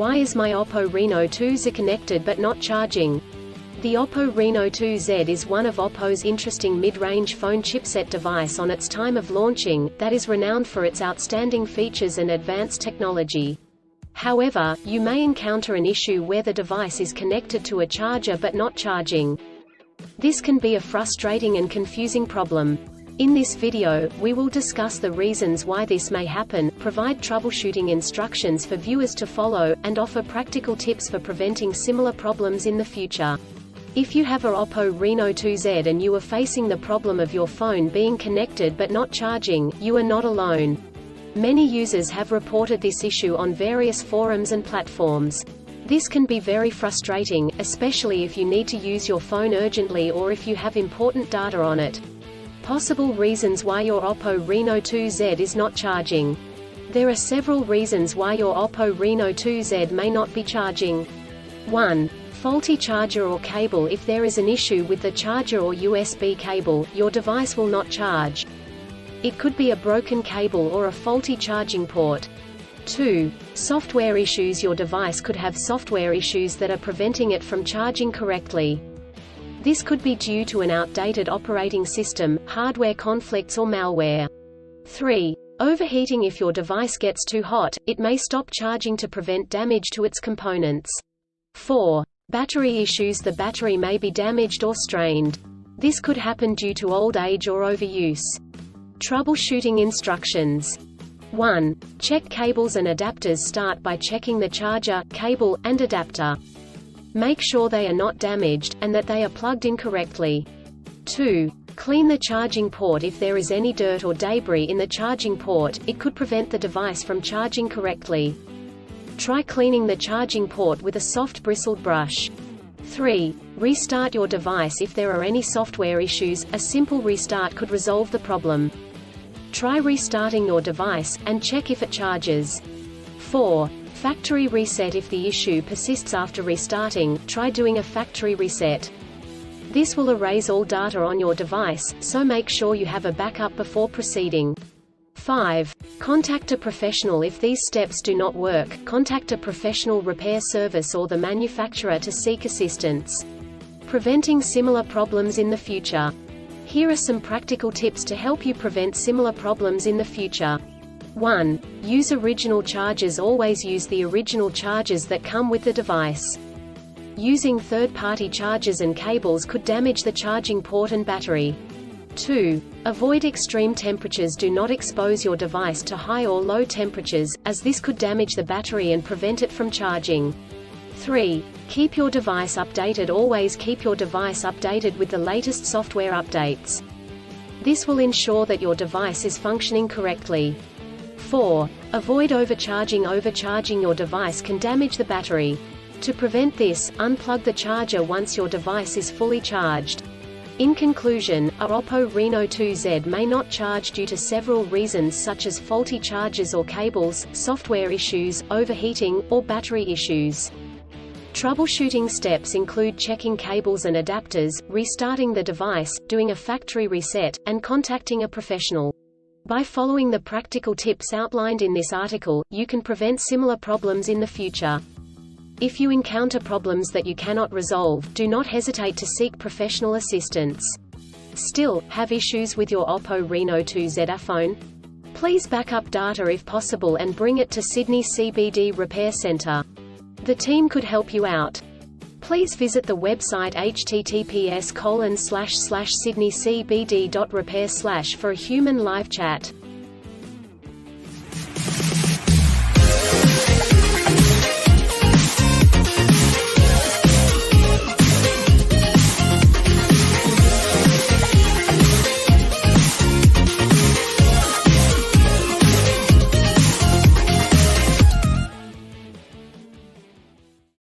Why is my Oppo Reno2 Z connected but not charging? The Oppo Reno2 Z is one of Oppo's interesting mid-range phone chipset device on its time of launching, that is renowned for its outstanding features and advanced technology. However, you may encounter an issue where the device is connected to a charger but not charging. This can be a frustrating and confusing problem. In this video, we will discuss the reasons why this may happen, provide troubleshooting instructions for viewers to follow, and offer practical tips for preventing similar problems in the future. If you have a Oppo Reno2 Z and you are facing the problem of your phone being connected but not charging, you are not alone. Many users have reported this issue on various forums and platforms. This can be very frustrating, especially if you need to use your phone urgently or if you have important data on it. Possible reasons why your Oppo Reno2 Z is not charging. There are several reasons why your Oppo Reno2 Z may not be charging. 1. Faulty charger or cable. If there is an issue with the charger or USB cable, your device will not charge. It could be a broken cable or a faulty charging port. 2. Software issues. Your device could have software issues that are preventing it from charging correctly. This could be due to an outdated operating system, hardware conflicts or malware. 3. Overheating. If your device gets too hot, it may stop charging to prevent damage to its components. 4. Battery issues. The battery may be damaged or strained. This could happen due to old age or overuse. Troubleshooting instructions. 1. Check cables and adapters. Start by checking the charger, cable, and adapter. Make sure they are not damaged, and that they are plugged in correctly. 2. Clean the charging port. If there is any dirt or debris in the charging port, it could prevent the device from charging correctly. Try cleaning the charging port with a soft bristled brush. 3. Restart your device. If there are any software issues, a simple restart could resolve the problem. Try restarting your device, and check if it charges. 4. Factory reset. If the issue persists after restarting, try doing a factory reset. This will erase all data on your device, so make sure you have a backup before proceeding. 5. Contact a professional. If these steps do not work, contact a professional repair service or the manufacturer to seek assistance. Preventing similar problems in the future. Here are some practical tips to help you prevent similar problems in the future. 1. Use original chargers. Always use the original chargers that come with the device. Using third-party chargers and cables could damage the charging port and battery. 2. Avoid extreme temperatures. Do not expose your device to high or low temperatures, as this could damage the battery and prevent it from charging. 3. Keep your device updated. Always keep your device updated with the latest software updates. This will ensure that your device is functioning correctly. 4. Avoid overcharging. Overcharging your device can damage the battery. To prevent this, unplug the charger once your device is fully charged. In conclusion, a Oppo Reno2 Z may not charge due to several reasons such as faulty chargers or cables, software issues, overheating, or battery issues. Troubleshooting steps include checking cables and adapters, restarting the device, doing a factory reset, and contacting a professional. By following the practical tips outlined in this article, you can prevent similar problems in the future. If you encounter problems that you cannot resolve, do not hesitate to seek professional assistance. Still, have issues with your Oppo Reno2 Z phone? Please back up data if possible and bring it to Sydney CBD Repair Centre. The team could help you out. Please visit the website https://sydneycbd.repair/ for a human live chat.